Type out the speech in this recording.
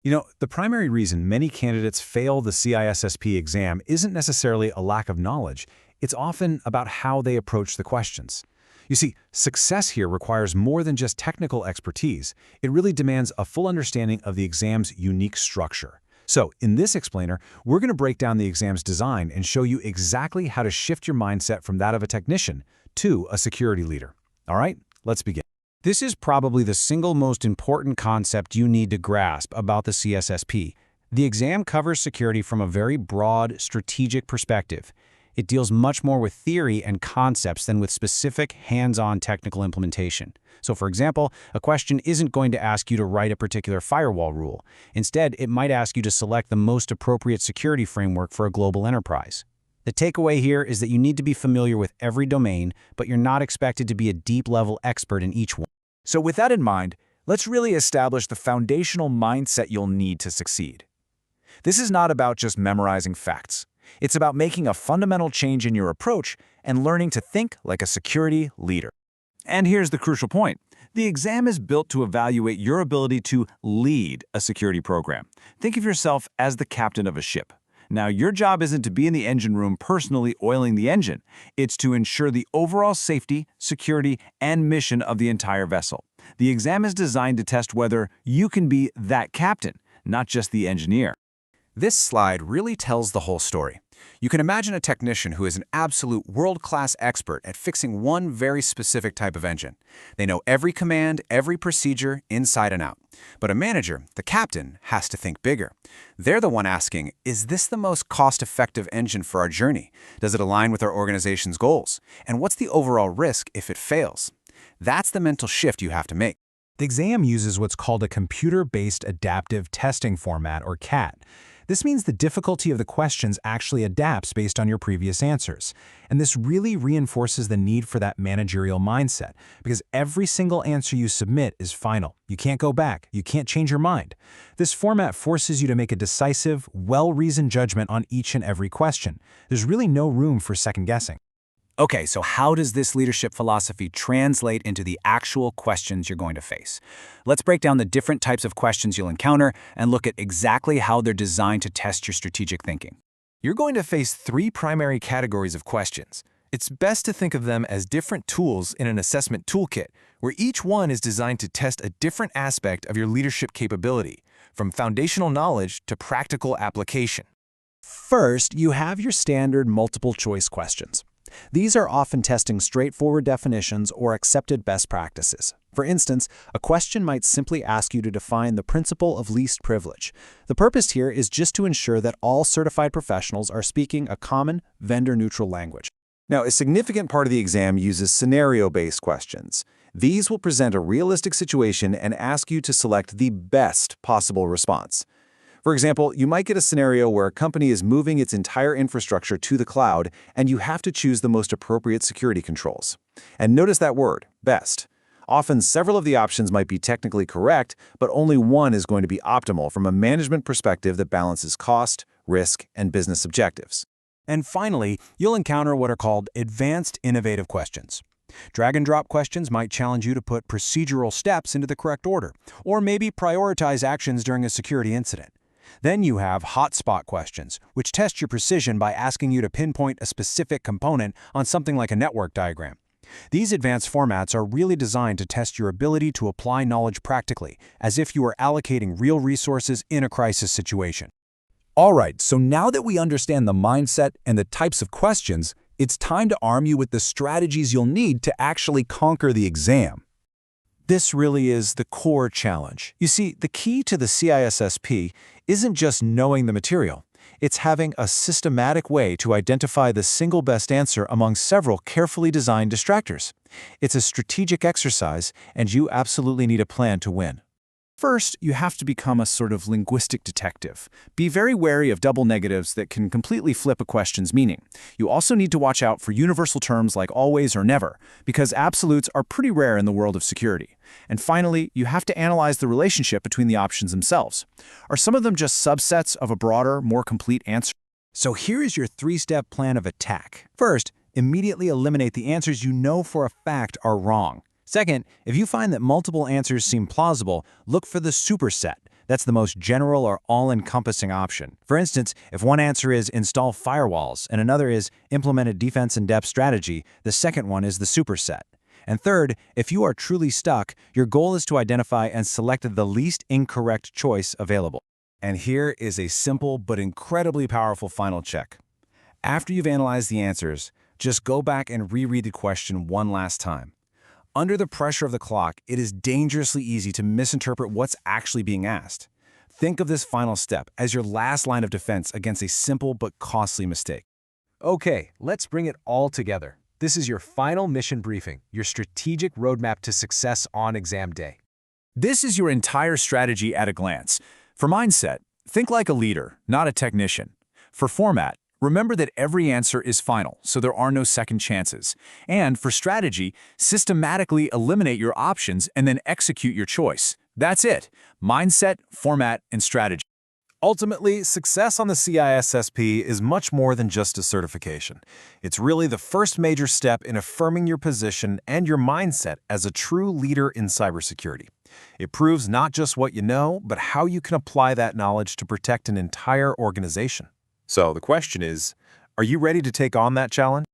The primary reason many candidates fail the CISSP exam isn't necessarily a lack of knowledge. It's often about how they approach the questions. You see, success here requires more than just technical expertise. It really demands a full understanding of the exam's unique structure. So, in this explainer, we're going to break down the exam's design and show you exactly how to shift your mindset from that of a technician to a security leader. All right, let's begin. This is probably the single most important concept you need to grasp about the CISSP. The exam covers security from a very broad, strategic perspective. It deals much more with theory and concepts than with specific, hands-on technical implementation. So, for example, a question isn't going to ask you to write a particular firewall rule. Instead, it might ask you to select the most appropriate security framework for a global enterprise. The takeaway here is that you need to be familiar with every domain, but you're not expected to be a deep-level expert in each one. So with that in mind, let's really establish the foundational mindset you'll need to succeed. This is not about just memorizing facts. It's about making a fundamental change in your approach and learning to think like a security leader. And here's the crucial point. The exam is built to evaluate your ability to lead a security program. Think of yourself as the captain of a ship. Now, your job isn't to be in the engine room personally oiling the engine. It's to ensure the overall safety, security, and mission of the entire vessel. The exam is designed to test whether you can be that captain, not just the engineer. This slide really tells the whole story. You can imagine a technician who is an absolute world-class expert at fixing one very specific type of engine. They know every command, every procedure, inside and out. But a manager, the captain, has to think bigger. They're the one asking, is this the most cost-effective engine for our journey? Does it align with our organization's goals? And what's the overall risk if it fails? That's the mental shift you have to make. The exam uses what's called a computer-based adaptive testing format, or CAT. This means the difficulty of the questions actually adapts based on your previous answers. And this really reinforces the need for that managerial mindset, because every single answer you submit is final. You can't go back. You can't change your mind. This format forces you to make a decisive, well-reasoned judgment on each and every question. There's really no room for second-guessing. Okay, so how does this leadership philosophy translate into the actual questions you're going to face? Let's break down the different types of questions you'll encounter and look at exactly how they're designed to test your strategic thinking. You're going to face three primary categories of questions. It's best to think of them as different tools in an assessment toolkit, where each one is designed to test a different aspect of your leadership capability, from foundational knowledge to practical application. First, you have your standard multiple-choice questions. These are often testing straightforward definitions or accepted best practices. For instance, a question might simply ask you to define the principle of least privilege. The purpose here is just to ensure that all certified professionals are speaking a common, vendor-neutral language. Now, a significant part of the exam uses scenario-based questions. These will present a realistic situation and ask you to select the best possible response. For example, you might get a scenario where a company is moving its entire infrastructure to the cloud, and you have to choose the most appropriate security controls. And notice that word, best. Often, several of the options might be technically correct, but only one is going to be optimal from a management perspective that balances cost, risk, and business objectives. And finally, you'll encounter what are called advanced innovative questions. Drag-and-drop questions might challenge you to put procedural steps into the correct order, or maybe prioritize actions during a security incident. Then you have hotspot questions, which test your precision by asking you to pinpoint a specific component on something like a network diagram. These advanced formats are really designed to test your ability to apply knowledge practically, as if you were allocating real resources in a crisis situation. All right, so now that we understand the mindset and the types of questions, it's time to arm you with the strategies you'll need to actually conquer the exam. This really is the core challenge. You see, the key to the CISSP isn't just knowing the material. It's having a systematic way to identify the single best answer among several carefully designed distractors. It's a strategic exercise, and you absolutely need a plan to win. First, you have to become a sort of linguistic detective. Be very wary of double negatives that can completely flip a question's meaning. You also need to watch out for universal terms like always or never, because absolutes are pretty rare in the world of security. And finally, you have to analyze the relationship between the options themselves. Are some of them just subsets of a broader, more complete answer? So here is your three-step plan of attack. First, immediately eliminate the answers you know for a fact are wrong. Second, if you find that multiple answers seem plausible, look for the superset. That's the most general or all-encompassing option. For instance, if one answer is install firewalls and another is implement a defense-in-depth strategy, the second one is the superset. And third, if you are truly stuck, your goal is to identify and select the least incorrect choice available. And here is a simple but incredibly powerful final check. After you've analyzed the answers, just go back and reread the question one last time. Under the pressure of the clock, it is dangerously easy to misinterpret what's actually being asked. Think of this final step as your last line of defense against a simple but costly mistake. Okay, let's bring it all together. This is your final mission briefing, your strategic roadmap to success on exam day. This is your entire strategy at a glance. For mindset, think like a leader, not a technician. For format, remember that every answer is final, so there are no second chances. And for strategy, systematically eliminate your options and then execute your choice. That's it. Mindset, format, and strategy. Ultimately, success on the CISSP is much more than just a certification. It's really the first major step in affirming your position and your mindset as a true leader in cybersecurity. It proves not just what you know, but how you can apply that knowledge to protect an entire organization. So the question is, are you ready to take on that challenge?